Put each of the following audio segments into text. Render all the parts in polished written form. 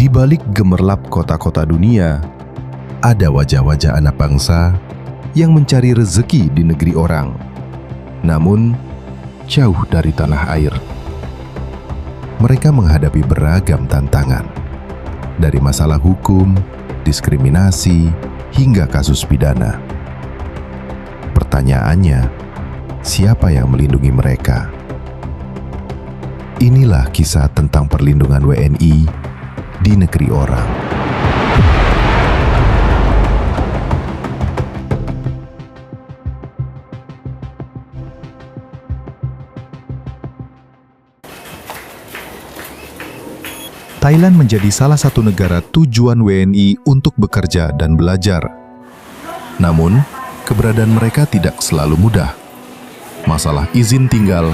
Di balik gemerlap kota-kota dunia, ada wajah-wajah anak bangsa yang mencari rezeki di negeri orang, namun jauh dari tanah air. Mereka menghadapi beragam tantangan, dari masalah hukum, diskriminasi, hingga kasus pidana. Pertanyaannya, siapa yang melindungi mereka? Inilah kisah tentang perlindungan WNI di negeri orang. Thailand menjadi salah satu negara tujuan WNI untuk bekerja dan belajar. Namun, keberadaan mereka tidak selalu mudah. Masalah izin tinggal,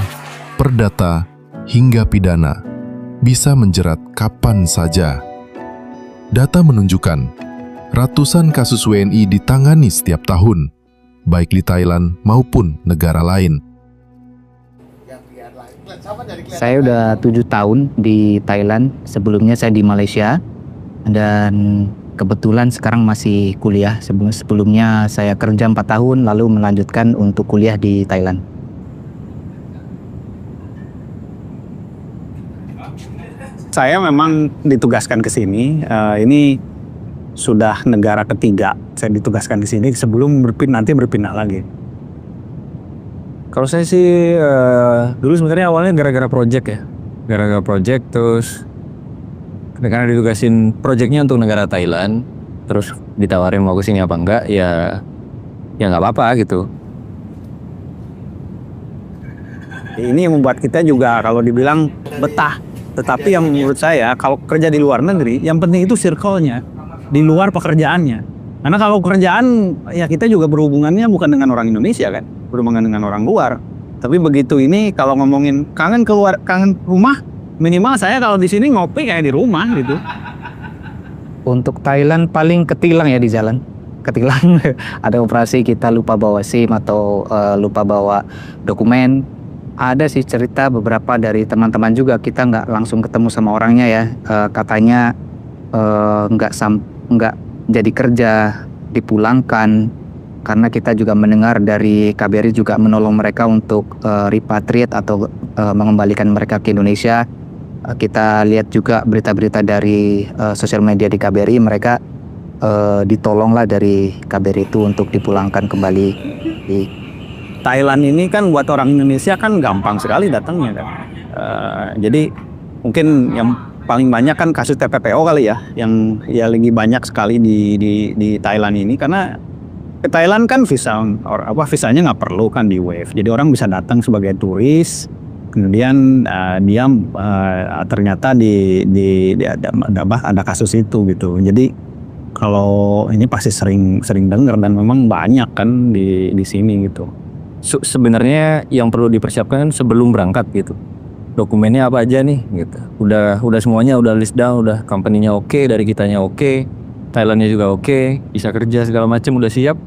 perdata, hingga pidana bisa menjerat kapan saja. Data menunjukkan, ratusan kasus WNI ditangani setiap tahun, baik di Thailand maupun negara lain. Saya udah 7 tahun di Thailand, sebelumnya saya di Malaysia, dan kebetulan sekarang masih kuliah. Sebelumnya saya kerja 4 tahun, lalu melanjutkan untuk kuliah di Thailand. Saya memang ditugaskan ke sini. Ini sudah negara ketiga saya ditugaskan di sini sebelum nanti berpindah lagi. Kalau saya sih dulu sebenarnya awalnya gara-gara project ya, gara-gara project, terus karena ditugasin projectnya untuk negara Thailand, terus ditawarin mau ke sini apa enggak, ya nggak apa-apa gitu. Ini yang membuat kita juga kalau dibilang betah. Tetapi yang menurut saya kalau kerja di luar negeri, yang penting itu circle-nya, di luar pekerjaannya. Karena kalau kerjaan, ya kita juga berhubungannya bukan dengan orang Indonesia kan, berhubungan dengan orang luar. Tapi begitu ini kalau ngomongin kangen keluar, kangen rumah, minimal saya kalau di sini ngopi kayak di rumah gitu. Untuk Thailand paling ketilang ya di jalan. Ketilang, ada operasi kita lupa bawa SIM atau lupa bawa dokumen. Ada sih cerita beberapa dari teman-teman juga, kita nggak langsung ketemu sama orangnya ya. Katanya nggak jadi kerja, dipulangkan. Karena kita juga mendengar dari KBRI juga menolong mereka untuk repatriate atau mengembalikan mereka ke Indonesia. Kita lihat juga berita-berita dari sosial media di KBRI, mereka ditolonglah dari KBRI itu untuk dipulangkan kembali. Thailand ini kan buat orang Indonesia kan gampang sekali datangnya kan. Jadi mungkin yang paling banyak kan kasus TPPO kali ya, yang ya lagi banyak sekali di Thailand ini, karena ke Thailand kan visanya nggak perlu kan di waive. Jadi orang bisa datang sebagai turis, kemudian dia ternyata ada kasus itu gitu. Jadi kalau ini pasti sering dengar dan memang banyak kan di sini gitu. Sebenarnya yang perlu dipersiapkan sebelum berangkat gitu, dokumennya apa aja nih gitu. Udah semuanya udah list down, udah company-nya oke, dari kitanya oke, Thailandnya juga oke, bisa kerja segala macam udah siap,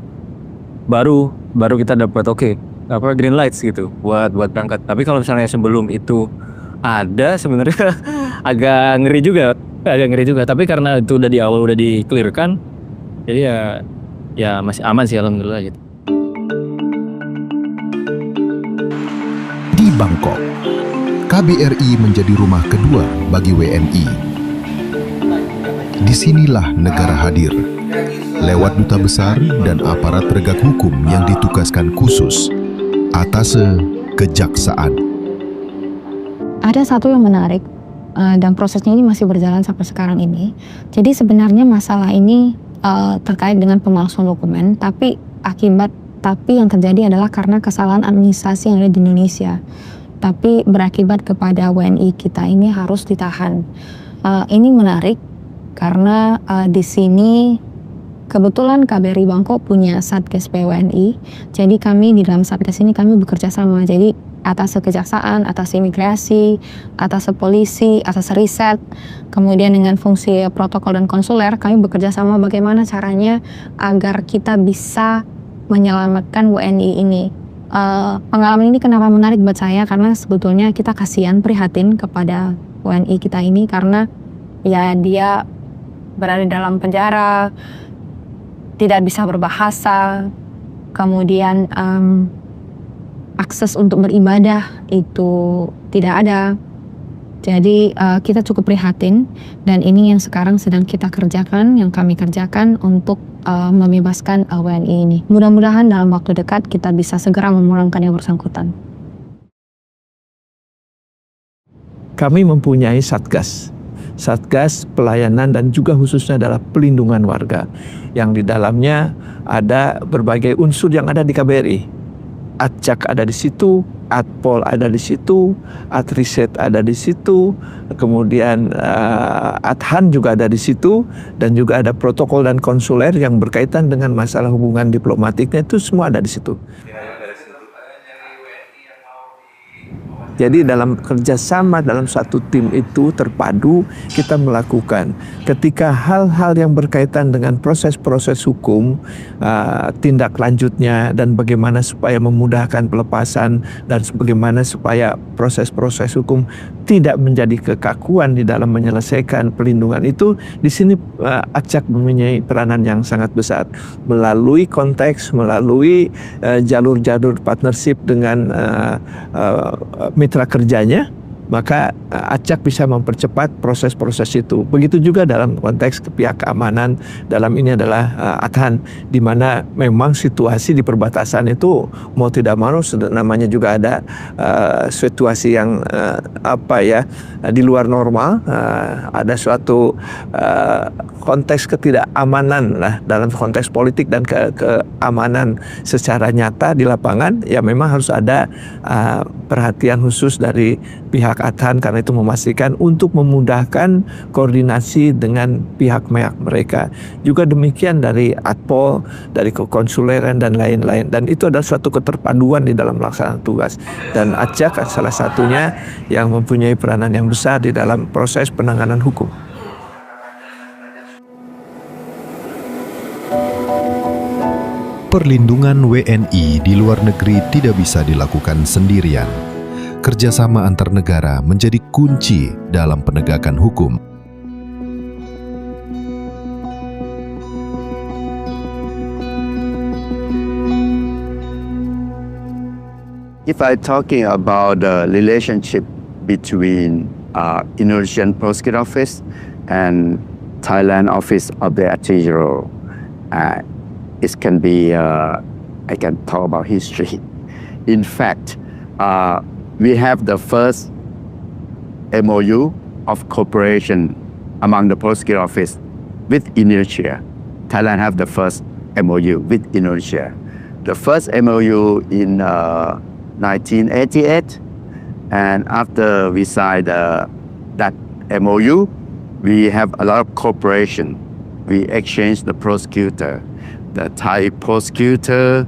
baru kita dapat green lights gitu buat berangkat. Tapi kalau misalnya sebelum itu ada, sebenarnya agak ngeri juga. Tapi karena itu udah di awal udah di-clearkan, jadi ya masih aman sih alhamdulillah gitu. Di Bangkok, KBRI menjadi rumah kedua bagi WNI. Disinilah negara hadir, lewat duta besar dan aparat penegak hukum yang ditugaskan khusus, Atase Kejaksaan. Ada satu yang menarik, dan prosesnya ini masih berjalan sampai sekarang ini. Jadi sebenarnya masalah ini terkait dengan pemalsuan dokumen, tapi yang terjadi adalah karena kesalahan administrasi yang ada di Indonesia. Tapi berakibat kepada WNI kita ini harus ditahan. Ini menarik karena di sini kebetulan KBRI Bangkok punya Satgas PWNI. Jadi kami di dalam Satgas ini kami bekerja sama. Jadi atas kejaksaan, atas imigrasi, atas polisi, atas riset, kemudian dengan fungsi protokol dan konsuler, kami bekerja sama bagaimana caranya agar kita bisa menyelamatkan WNI ini. Pengalaman ini kenapa menarik buat saya, karena sebetulnya kita kasihan, prihatin kepada WNI kita ini, karena ya dia berada dalam penjara, tidak bisa berbahasa, kemudian akses untuk beribadah itu tidak ada. Jadi kita cukup prihatin, dan ini yang sekarang sedang kita kerjakan, yang kami kerjakan untuk membebaskan WNI ini. Mudah-mudahan dalam waktu dekat kita bisa segera memulangkan yang bersangkutan. Kami mempunyai Satgas pelayanan dan juga khususnya adalah pelindungan warga, yang di dalamnya ada berbagai unsur yang ada di KBRI. Atcak ada di situ, Atpol ada di situ, Atriset ada di situ, kemudian Adhan juga ada di situ, dan juga ada protokol dan konsuler yang berkaitan dengan masalah hubungan diplomatiknya, itu semua ada di situ. Jadi dalam kerjasama dalam satu tim itu terpadu kita melakukan. Ketika hal-hal yang berkaitan dengan proses-proses hukum, tindak lanjutnya dan bagaimana supaya memudahkan pelepasan dan bagaimana supaya proses-proses hukum tidak menjadi kekakuan di dalam menyelesaikan pelindungan itu, di sini Atcak mempunyai peranan yang sangat besar melalui konteks, melalui jalur-jalur partnership dengan mitra kerjanya, maka Atcak bisa mempercepat proses-proses itu. Begitu juga dalam konteks pihak keamanan, dalam ini adalah Adhan, di mana memang situasi di perbatasan itu mau tidak mau namanya juga ada situasi yang di luar normal, ada suatu konteks ketidakamanan lah dalam konteks politik dan keamanan secara nyata di lapangan, ya memang harus ada perhatian khusus dari pihak Adhan, karena itu memastikan untuk memudahkan koordinasi dengan pihak-pihak mereka. Juga demikian dari Atpol, dari kekonsuleran dan lain-lain, dan itu adalah suatu keterpaduan di dalam melaksanakan tugas, dan Atcak salah satunya yang mempunyai peranan yang besar di dalam proses penanganan hukum. Perlindungan WNI di luar negeri tidak bisa dilakukan sendirian. Kerjasama antar negara menjadi kunci dalam penegakan hukum. If I talking about the relationship between Indonesian Prosecutor Office and Thailand Office of the Attorney General, it can be I can talk about history. In fact, we have the first MOU of cooperation among the Prosecutor Office with Indonesia. Thailand have the first MOU with Indonesia. The first MOU in 1988, and after we signed that MOU, we have a lot of cooperation. We exchange the prosecutor. The Thai prosecutor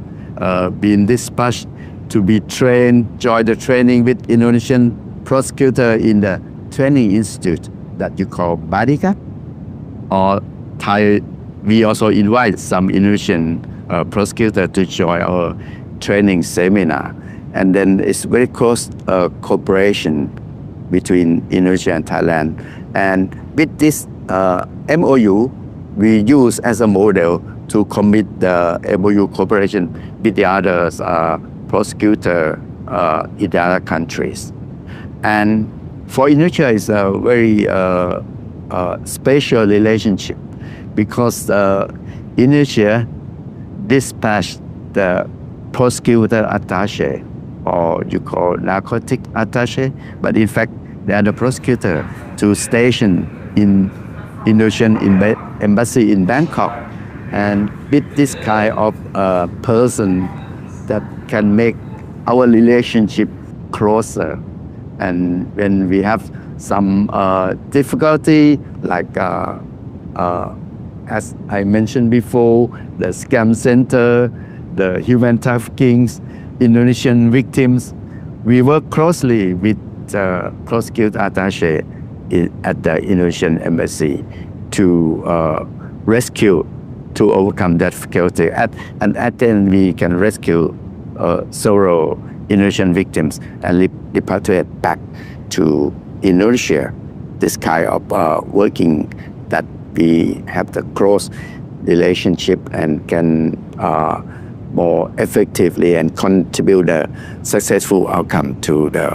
being dispatched to be trained, join the training with Indonesian prosecutor in the training institute that you call Badika. Or Thai, we also invite some Indonesian prosecutor to join our training seminar. And then it's very close cooperation between Indonesia and Thailand. And with this MOU, we use as a model to commit the MOU cooperation with the others prosecutor in the other countries. And for Indonesia, it's a very special relationship because Indonesia dispatched the prosecutor attaché, or you call narcotic attaché, but in fact they are the prosecutor to station in Indonesian embassy in Bangkok. And with this kind of person that can make our relationship closer. And when we have some difficulty, like as I mentioned before, the scam center, the human trafficking, Indonesian victims, we work closely with the prosecutor attaché at the Indonesian embassy to rescue, to overcome that difficulty. And at the end, we can rescue several Indonesian victims and repatriate back to Indonesia. This kind of working that we have the close relationship and can more effectively and contribute the successful outcome to the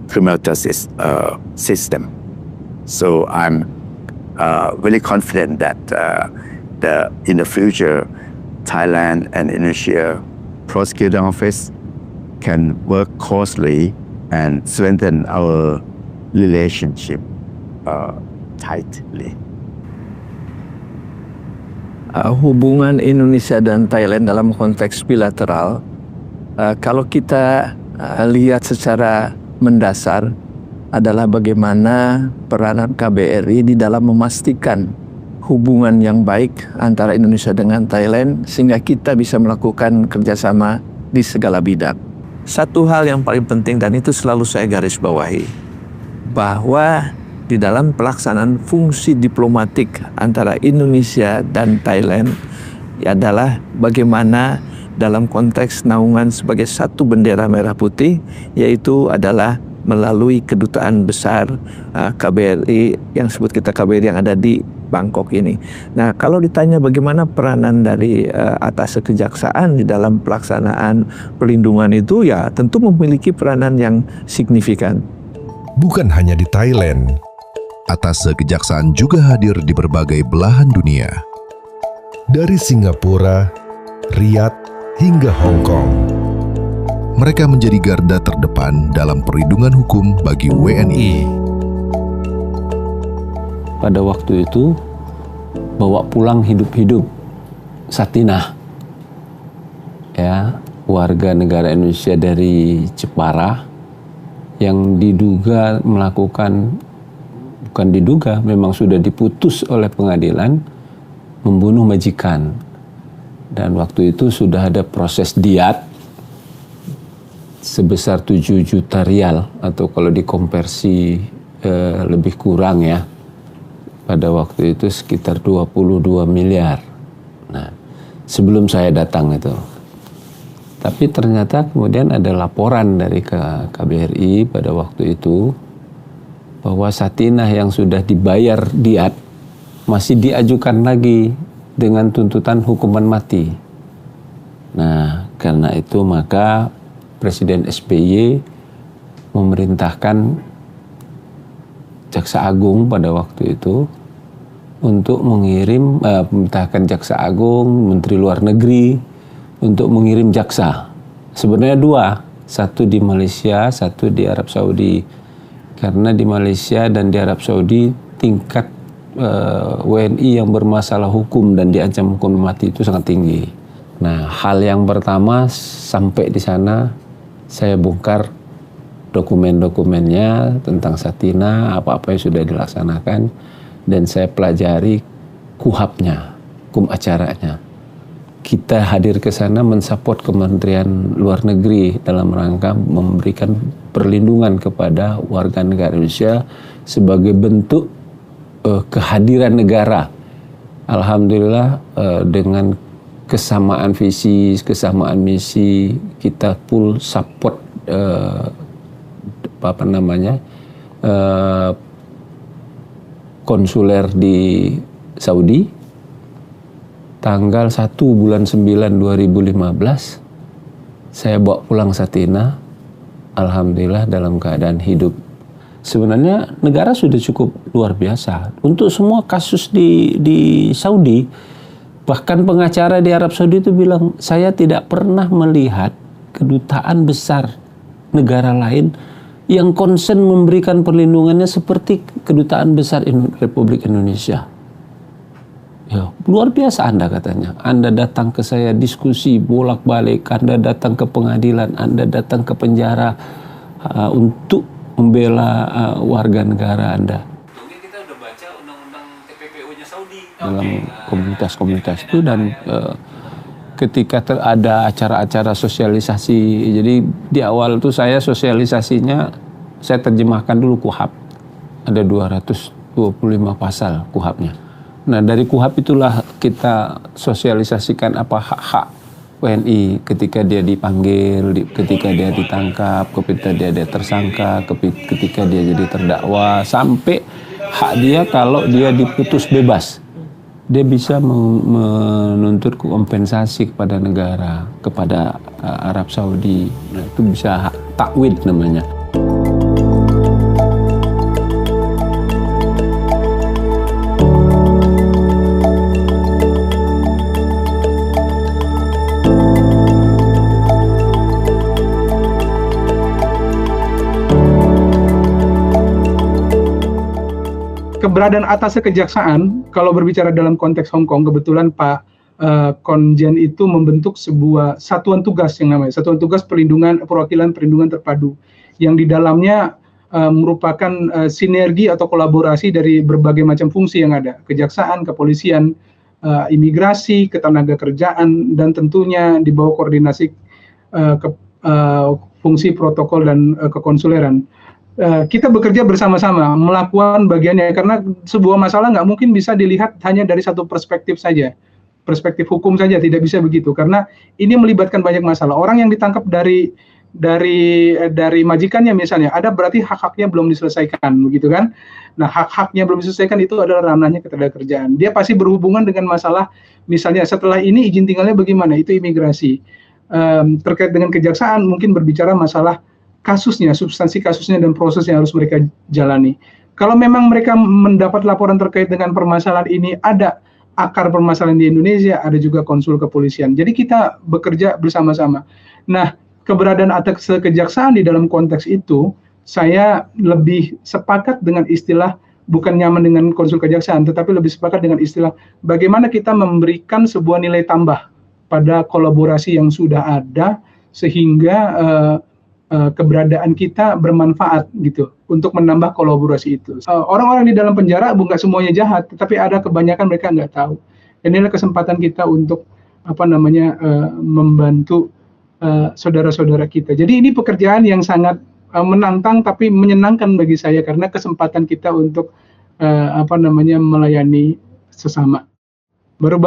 criminal justice system. So I'm really confident that in the future, Thailand and Indonesia prosecuting office can work closely and strengthen our relationship tightly. Hubungan Indonesia dan Thailand dalam konteks bilateral, kalau kita lihat secara mendasar adalah bagaimana peranan KBRI di dalam memastikan hubungan yang baik antara Indonesia dengan Thailand sehingga kita bisa melakukan kerjasama di segala bidang. Satu hal yang paling penting dan itu selalu saya garis bawahi, bahwa di dalam pelaksanaan fungsi diplomatik antara Indonesia dan Thailand adalah bagaimana dalam konteks naungan sebagai satu bendera merah putih, yaitu adalah melalui kedutaan besar KBRI yang sebut kita KBRI yang ada di Bangkok ini. Nah, kalau ditanya bagaimana peranan dari atas kejaksaan di dalam pelaksanaan perlindungan itu, ya tentu memiliki peranan yang signifikan. Bukan hanya di Thailand, Atase Kejaksaan juga hadir di berbagai belahan dunia. Dari Singapura, Riyadh, hingga Hong Kong. Mereka menjadi garda terdepan dalam perlindungan hukum bagi WNI. Pada waktu itu, bawa pulang hidup-hidup Satinah, ya, warga negara Indonesia dari Jepara yang diduga melakukan, bukan diduga, memang sudah diputus oleh pengadilan membunuh majikan. Dan waktu itu sudah ada proses diat sebesar 7 juta rial, atau kalau dikonversi lebih kurang ya, pada waktu itu sekitar 22 miliar. Nah, sebelum saya datang itu. Tapi ternyata kemudian ada laporan dari KBRI pada waktu itu bahwa Satinah yang sudah dibayar diat masih diajukan lagi dengan tuntutan hukuman mati. Nah, karena itu maka Presiden SBY memerintahkan Jaksa Agung pada waktu itu untuk memerintahkan Jaksa Agung, Menteri Luar Negeri untuk mengirim jaksa. Sebenarnya 2, satu di Malaysia, satu di Arab Saudi. Karena di Malaysia dan di Arab Saudi tingkat WNI yang bermasalah hukum dan diancam hukuman mati itu sangat tinggi. Nah, hal yang pertama sampai di sana saya bongkar dokumen-dokumennya tentang Satinah, apa-apa yang sudah dilaksanakan, dan saya pelajari KUHAP-nya, hukum acaranya. Kita hadir ke sana mensupport Kementerian Luar Negeri dalam rangka memberikan perlindungan kepada warga negara Indonesia sebagai bentuk kehadiran negara. Alhamdulillah dengan kesamaan visi, kesamaan misi, kita full support konsuler di Saudi. Tanggal 1 bulan 9 2015 saya bawa pulang Satinah, alhamdulillah dalam keadaan hidup. Sebenarnya negara sudah cukup luar biasa untuk semua kasus di Saudi. Bahkan pengacara di Arab Saudi itu bilang, saya tidak pernah melihat kedutaan besar negara lain yang konsen memberikan perlindungannya seperti kedutaan besar Republik Indonesia. Ya, luar biasa Anda katanya. Anda datang ke saya diskusi bolak-balik, Anda datang ke pengadilan, Anda datang ke penjara untuk membela warga negara Anda. Mungkin kita udah baca undang-undang TPPO-nya Saudi dalam komunitas-komunitas itu, dan ketika ada acara-acara sosialisasi, jadi di awal tuh saya sosialisasinya saya terjemahkan dulu KUHAP. Ada 225 pasal KUHAP-nya. Nah, dari KUHAP itulah kita sosialisasikan apa hak-hak WNI ketika dia dipanggil, ketika dia ditangkap, ketika dia tersangka, ketika dia jadi terdakwa, sampai hak dia kalau dia diputus bebas. Dia bisa menuntut kompensasi kepada negara, kepada Arab Saudi. Nah, itu bisa hak takwid namanya. Keberadaan atas kejaksaan, kalau berbicara dalam konteks Hong Kong, kebetulan Pak Konjen itu membentuk sebuah satuan tugas yang namanya Satuan Tugas Perwakilan Perlindungan Terpadu, yang di dalamnya merupakan sinergi atau kolaborasi dari berbagai macam fungsi yang ada, kejaksaan, kepolisian, imigrasi, ketenagakerjaan, dan tentunya di bawah koordinasi fungsi protokol dan kekonsuleran. Kita bekerja bersama-sama melakukan bagiannya, karena sebuah masalah nggak mungkin bisa dilihat hanya dari satu perspektif saja, perspektif hukum saja, tidak bisa begitu, karena ini melibatkan banyak masalah. Orang yang ditangkap dari majikannya misalnya, ada berarti hak-haknya belum diselesaikan, begitu kan? Nah, hak-haknya belum diselesaikan itu adalah ranahnya ketenagakerjaan. Dia pasti berhubungan dengan masalah, misalnya setelah ini izin tinggalnya bagaimana, itu imigrasi. Terkait dengan kejaksaan mungkin berbicara masalah kasusnya, substansi kasusnya dan proses yang harus mereka jalani. Kalau memang mereka mendapat laporan terkait dengan permasalahan ini, ada akar permasalahan di Indonesia, ada juga konsul kepolisian. Jadi kita bekerja bersama-sama. Nah, keberadaan atas kejaksaan di dalam konteks itu, saya lebih sepakat dengan istilah, bukan nyaman dengan konsul kejaksaan, tetapi lebih sepakat dengan istilah bagaimana kita memberikan sebuah nilai tambah pada kolaborasi yang sudah ada, sehingga keberadaan kita bermanfaat gitu untuk menambah kolaborasi itu. Orang-orang di dalam penjara nggak semuanya jahat, tetapi ada kebanyakan mereka nggak tahu. Dan inilah kesempatan kita untuk membantu saudara-saudara kita. Jadi ini pekerjaan yang sangat menantang tapi menyenangkan bagi saya, karena kesempatan kita untuk melayani sesama. Baru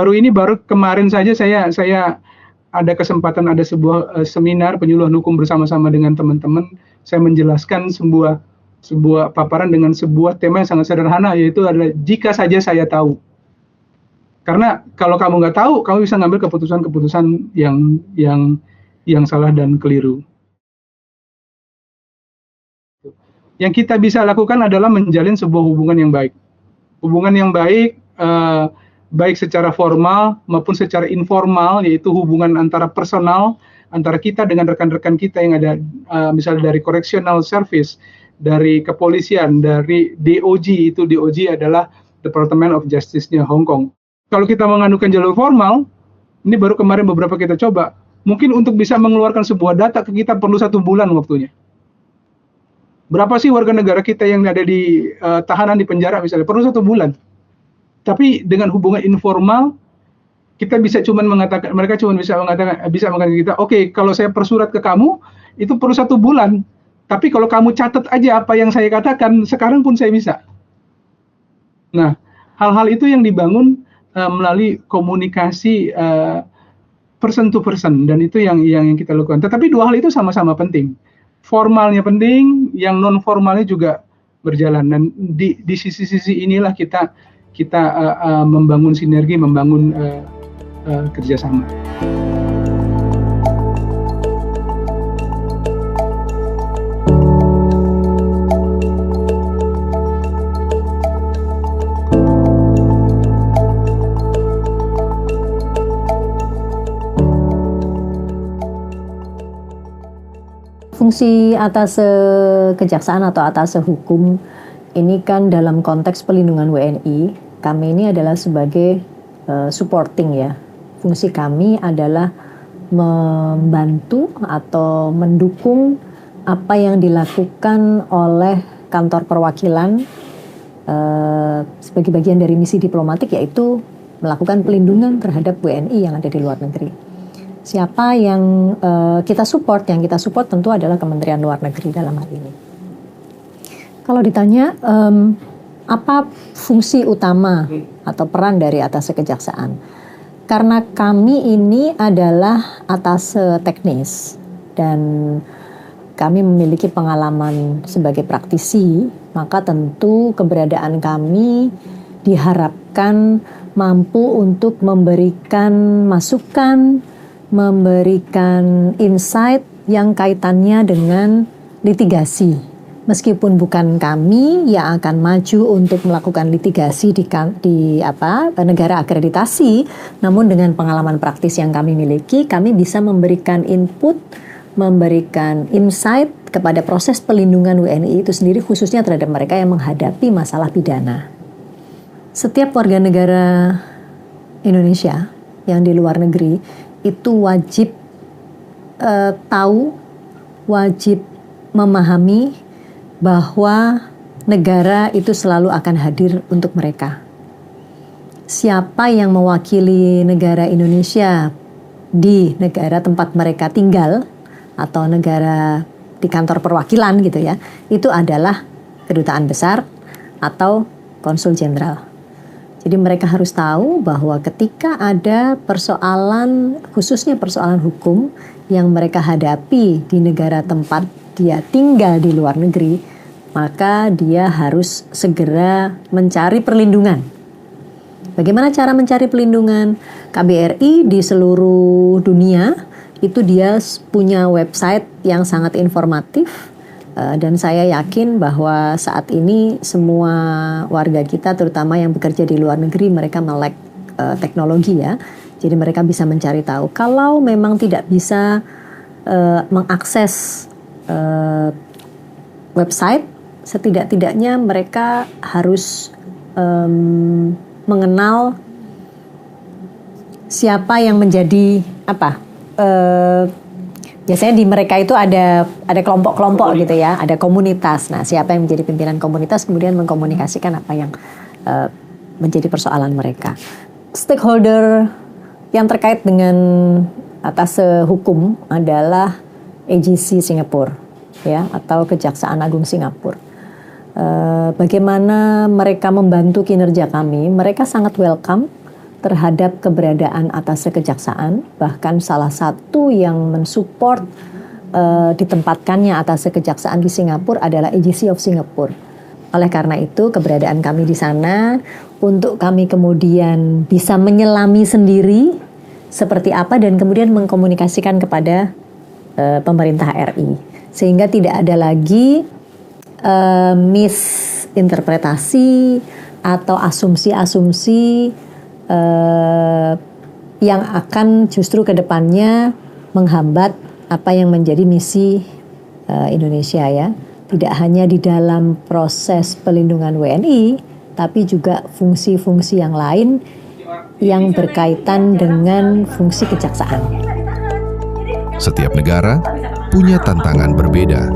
kemarin saja saya ada kesempatan, ada sebuah seminar penyuluhan hukum bersama-sama dengan teman-teman. Saya menjelaskan sebuah paparan dengan sebuah tema yang sangat sederhana, yaitu adalah jika saja saya tahu. Karena kalau kamu nggak tahu, kamu bisa ngambil keputusan-keputusan yang salah dan keliru. Yang kita bisa lakukan adalah menjalin sebuah hubungan yang baik. Hubungan yang baik, baik secara formal maupun secara informal, yaitu hubungan antara personal, antara kita dengan rekan-rekan kita yang ada, misalnya dari correctional service, dari kepolisian, dari DOJ, itu DOJ adalah Department of Justice-nya Hong Kong. Kalau kita menganukan jalur formal, ini baru kemarin beberapa kita coba, mungkin untuk bisa mengeluarkan sebuah data ke kita perlu 1 bulan waktunya. Berapa sih warga negara kita yang ada di tahanan di penjara misalnya, perlu 1 bulan. Tapi dengan hubungan informal, kita bisa mereka cuma bisa mengatakan kita, oke, kalau saya persurat ke kamu, itu perlu 1 bulan. Tapi kalau kamu catat aja apa yang saya katakan, sekarang pun saya bisa. Nah, hal-hal itu yang dibangun melalui komunikasi person to person, dan itu yang kita lakukan. Tetapi 2 hal itu sama-sama penting. Formalnya penting, yang non formalnya juga berjalan. Dan di sisi-sisi inilah kita membangun sinergi, membangun kerjasama. Fungsi atas kejaksaan atau atas hukum ini kan dalam konteks pelindungan WNI, kami ini adalah sebagai supporting ya. Fungsi kami adalah membantu atau mendukung apa yang dilakukan oleh kantor perwakilan sebagai bagian dari misi diplomatik, yaitu melakukan pelindungan terhadap WNI yang ada di luar negeri. Siapa yang kita support? Yang kita support tentu adalah Kementerian Luar Negeri dalam hal ini. Kalau ditanya apa fungsi utama atau peran dari atas kejaksaan, karena kami ini adalah atas teknis dan kami memiliki pengalaman sebagai praktisi, maka tentu keberadaan kami diharapkan mampu untuk memberikan masukan, memberikan insight yang kaitannya dengan litigasi. Meskipun bukan kami yang akan maju untuk melakukan litigasi di negara akreditasi, namun dengan pengalaman praktis yang kami miliki, kami bisa memberikan input, memberikan insight kepada proses pelindungan WNI itu sendiri, khususnya terhadap mereka yang menghadapi masalah pidana. Setiap warga negara Indonesia yang di luar negeri itu wajib tahu, wajib memahami bahwa negara itu selalu akan hadir untuk mereka. Siapa yang mewakili negara Indonesia di negara tempat mereka tinggal atau negara di kantor perwakilan gitu ya, itu adalah kedutaan besar atau konsul jenderal. Jadi mereka harus tahu bahwa ketika ada persoalan, khususnya persoalan hukum yang mereka hadapi di negara tempat dia tinggal di luar negeri, maka dia harus segera mencari perlindungan. Bagaimana cara mencari perlindungan? KBRI di seluruh dunia itu dia punya website yang sangat informatif, dan saya yakin bahwa saat ini semua warga kita, terutama yang bekerja di luar negeri, mereka melek teknologi ya. Jadi mereka bisa mencari tahu. Kalau memang tidak bisa mengakses website, setidak-tidaknya mereka harus mengenal siapa yang menjadi biasanya di mereka itu ada kelompok-kelompok gitu ya, ada komunitas. Nah, siapa yang menjadi pimpinan komunitas kemudian mengkomunikasikan apa yang menjadi persoalan mereka. Stakeholder yang terkait dengan atase hukum adalah AGC Singapura ya, atau Kejaksaan Agung Singapura. Bagaimana mereka membantu kinerja kami? Mereka sangat welcome terhadap keberadaan atase kejaksaan. Bahkan salah satu yang mensupport ditempatkannya atase kejaksaan di Singapura adalah AGC of Singapore. Oleh karena itu keberadaan kami di sana untuk kami kemudian bisa menyelami sendiri seperti apa dan kemudian mengkomunikasikan kepada pemerintah RI, sehingga tidak ada lagi misinterpretasi atau asumsi-asumsi yang akan justru ke depannya menghambat apa yang menjadi misi Indonesia ya. Tidak hanya di dalam proses pelindungan WNI, tapi juga fungsi-fungsi yang lain yang berkaitan dengan fungsi kejaksaan. Setiap negara punya tantangan berbeda.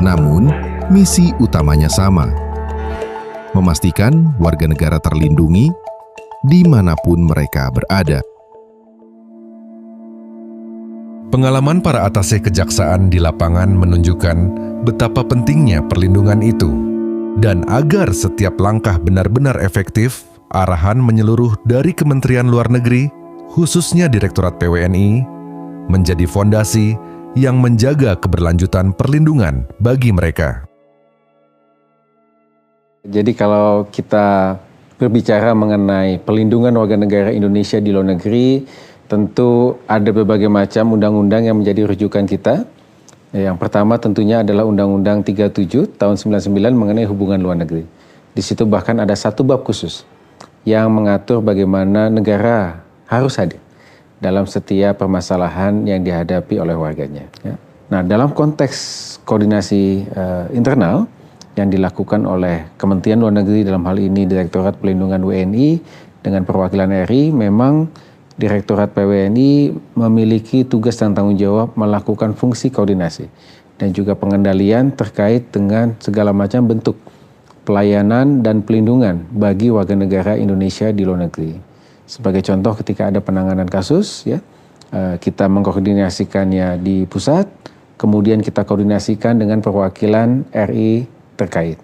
Namun, misi utamanya sama. Memastikan warga negara terlindungi dimanapun mereka berada. Pengalaman para atase kejaksaan di lapangan menunjukkan betapa pentingnya perlindungan itu. Dan agar setiap langkah benar-benar efektif, arahan menyeluruh dari Kementerian Luar Negeri, khususnya Direktorat PWNI, menjadi fondasi yang menjaga keberlanjutan perlindungan bagi mereka. Jadi kalau kita berbicara mengenai pelindungan warga negara Indonesia di luar negeri, tentu ada berbagai macam undang-undang yang menjadi rujukan kita. Yang pertama tentunya adalah Undang-Undang 37 tahun 99 mengenai hubungan luar negeri. Di situ bahkan ada satu bab khusus yang mengatur bagaimana negara harus hadir dalam setiap permasalahan yang dihadapi oleh warganya. Ya. Nah, dalam konteks koordinasi internal yang dilakukan oleh Kementerian Luar Negeri, dalam hal ini Direktorat Pelindungan WNI dengan perwakilan RI, memang Direktorat PWNI memiliki tugas dan tanggung jawab melakukan fungsi koordinasi dan juga pengendalian terkait dengan segala macam bentuk pelayanan dan pelindungan bagi warga negara Indonesia di luar negeri. Sebagai contoh, ketika ada penanganan kasus, ya, kita mengkoordinasikannya di pusat, kemudian kita koordinasikan dengan perwakilan RI terkait.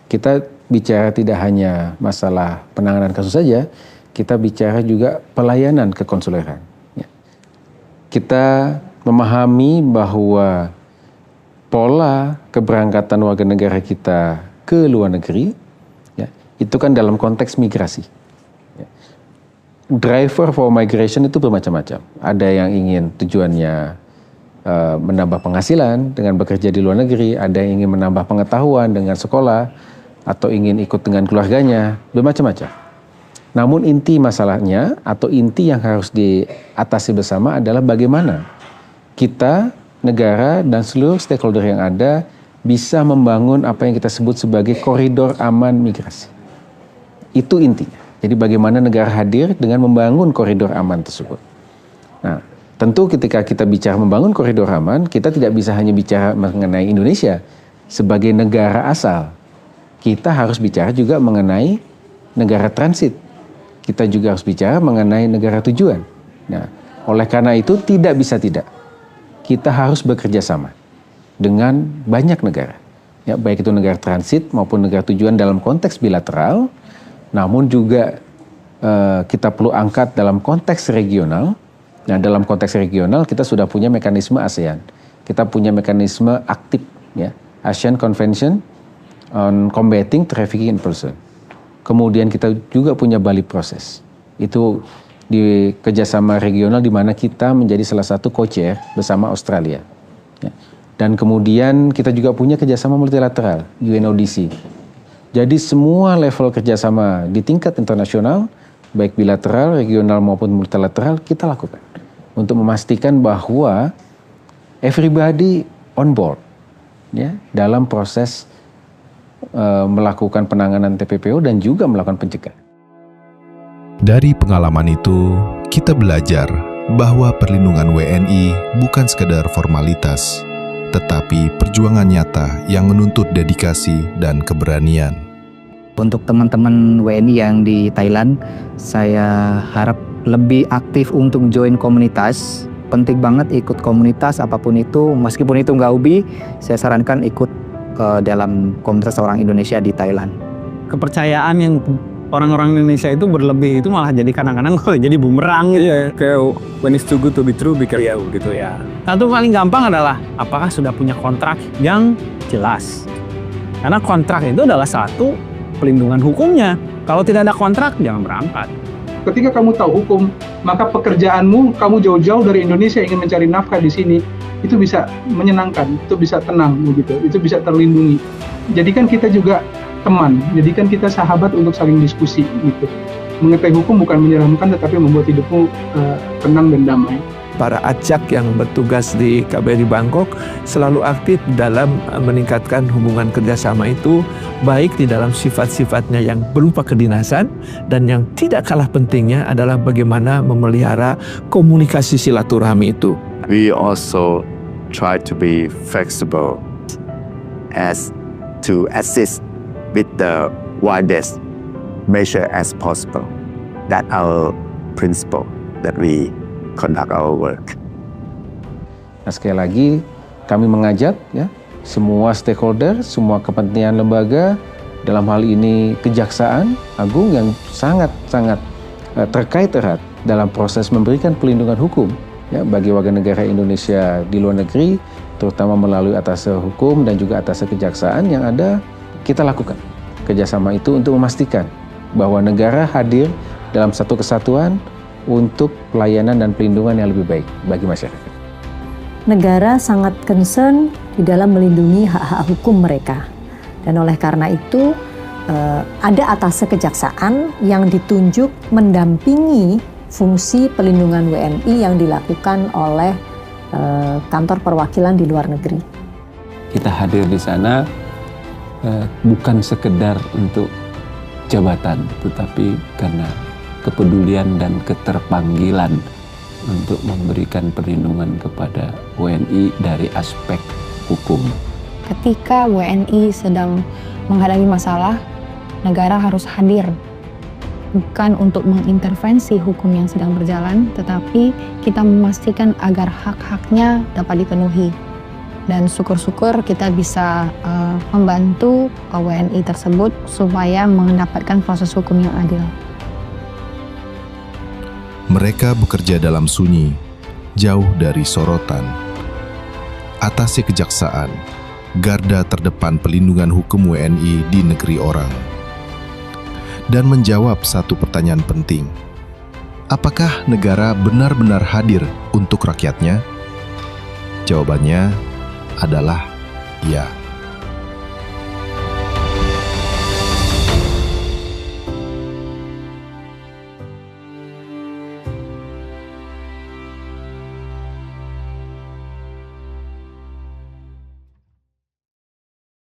Kita bicara tidak hanya masalah penanganan kasus saja, kita bicara juga pelayanan kekonsuleran. Ya. Kita memahami bahwa pola keberangkatan warga negara kita ke luar negeri, ya, itu kan dalam konteks migrasi. Ya. Driver for migration itu bermacam-macam. Ada yang ingin tujuannya menambah penghasilan dengan bekerja di luar negeri, ada yang ingin menambah pengetahuan dengan sekolah, atau ingin ikut dengan keluarganya, bermacam-macam. Namun inti masalahnya atau inti yang harus diatasi bersama adalah bagaimana kita, negara, dan seluruh stakeholder yang ada bisa membangun apa yang kita sebut sebagai koridor aman migrasi. Itu intinya. Jadi bagaimana negara hadir dengan membangun koridor aman tersebut. Nah, tentu ketika kita bicara membangun koridor aman, kita tidak bisa hanya bicara mengenai Indonesia sebagai negara asal. Kita harus bicara juga mengenai negara transit. Kita juga harus bicara mengenai negara tujuan. Nah, oleh karena itu tidak bisa tidak. Kita harus bekerja sama dengan banyak negara. Ya, baik itu negara transit maupun negara tujuan dalam konteks bilateral, namun juga kita perlu angkat dalam konteks regional. Nah, dalam konteks regional kita sudah punya mekanisme ASEAN. Kita punya mekanisme aktif, ya, ASEAN Convention on Combating Trafficking in Person. Kemudian kita juga punya Bali Process. Itu di kerjasama regional di mana kita menjadi salah satu co-chair bersama Australia. Ya. Dan kemudian kita juga punya kerjasama multilateral, UNODC. Jadi semua level kerjasama di tingkat internasional, baik bilateral, regional maupun multilateral, kita lakukan. Untuk memastikan bahwa everybody on board, ya, dalam proses melakukan penanganan TPPO dan juga melakukan pencegahan. Dari pengalaman itu, kita belajar bahwa perlindungan WNI bukan sekedar formalitas, tetapi perjuangan nyata yang menuntut dedikasi dan keberanian. Untuk teman-teman WNI yang di Thailand, saya harap lebih aktif untuk join komunitas. Penting banget ikut komunitas apapun itu, meskipun itu nggak UBI, saya sarankan ikut ke dalam komunitas orang Indonesia di Thailand. Kepercayaan yang orang-orang Indonesia itu berlebih itu malah jadi kadang-kadang jadi bumerang gitu. Iya, kayak when it's too good to be true, be careful gitu ya. Satu paling gampang adalah apakah sudah punya kontrak yang jelas. Karena kontrak itu adalah satu pelindungan hukumnya. Kalau tidak ada kontrak, jangan berangkat. Ketika kamu tahu hukum, maka pekerjaanmu, kamu jauh-jauh dari Indonesia ingin mencari nafkah di sini, itu bisa menyenangkan, itu bisa tenang, begitu, itu bisa terlindungi. Jadikan kita juga teman, jadikan kita sahabat untuk saling diskusi, gitu. Mengetahui hukum bukan menyeramkan, tetapi membuat hidupmu tenang dan damai. Para acak yang bertugas di KBRI Bangkok selalu aktif dalam meningkatkan hubungan kerjasama itu, baik di dalam sifat-sifatnya yang berupa kedinasan, dan yang tidak kalah pentingnya adalah bagaimana memelihara komunikasi silaturahmi itu. We also try to be flexible as to assist with the widest measure as possible. That's our principle that we conduct our work. Nah, sekali lagi kami mengajak, ya, semua stakeholder, semua kepentingan lembaga, dalam hal ini Kejaksaan Agung yang sangat-sangat terkait erat dalam proses memberikan pelindungan hukum, ya, bagi warga negara Indonesia di luar negeri, terutama melalui atas hukum dan juga atas kejaksaan yang ada, kita lakukan kerjasama itu untuk memastikan bahwa negara hadir dalam satu kesatuan untuk pelayanan dan pelindungan yang lebih baik bagi masyarakat. Negara sangat concern di dalam melindungi hak-hak hukum mereka. Dan oleh karena itu, ada atas kejaksaan yang ditunjuk mendampingi fungsi pelindungan WNI yang dilakukan oleh kantor perwakilan di luar negeri. Kita hadir di sana bukan sekedar untuk jabatan, tetapi karena kepedulian dan keterpanggilan untuk memberikan perlindungan kepada WNI dari aspek hukum. Ketika WNI sedang menghadapi masalah, negara harus hadir. Bukan untuk mengintervensi hukum yang sedang berjalan, tetapi kita memastikan agar hak-haknya dapat dipenuhi. Dan syukur-syukur kita bisa membantu WNI tersebut supaya mendapatkan proses hukum yang adil. Mereka bekerja dalam sunyi, jauh dari sorotan. Atase kejaksaan, garda terdepan pelindungan hukum WNI di negeri orang. Dan menjawab satu pertanyaan penting. Apakah negara benar-benar hadir untuk rakyatnya? Jawabannya adalah ya.